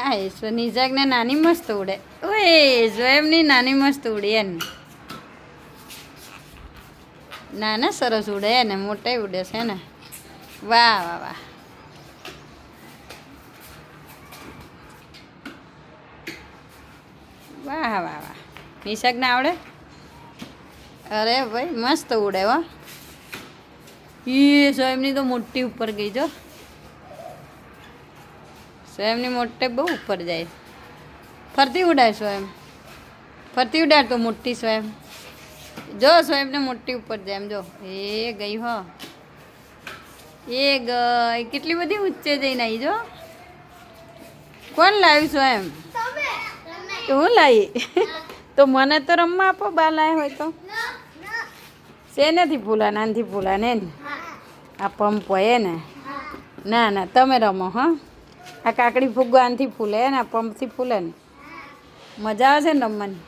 હા એ નિજાગને નાની મસ્ત ઉડે. ઓય જોએમની નાની મસ્ત ઉડે એને. નાના સરસ ઉડે ને મોટા ઉડે છે ને. વાહ વાહ વાહ. વાહ વાહ વાહ. નિશાકને આવડે? અરે ભાઈ મસ્ત ઉડે હો. એ સોએમની તો મોટી ઉપર ગઈ જો. સોએમની મોટે બહુ ઉપર જાય. ફરતી ઉડાય સોએમ. ફરતી ઉડાડ તો મોટી સોએમ. જો સોએમને મોટી ઉપર જાય એમ જો. એ ગઈ હો. એ ગઈ કેટલી બધી ઊંચે જઈને આવી જો. કોણ લાવ્યું સોએમ? હું લાવી? તો મને તો રમવા આપો બા લાવ્યા હોય તો. શેનાથી ફૂલા નાનથી ફૂલા ને આ પંપ હોય ને. ના ના તમે રમો હા. આ કાકડી ફૂગો આનથી ફૂલે ને આ પંપથી ફૂલે ને. મજા આવે છે ને રમવાની.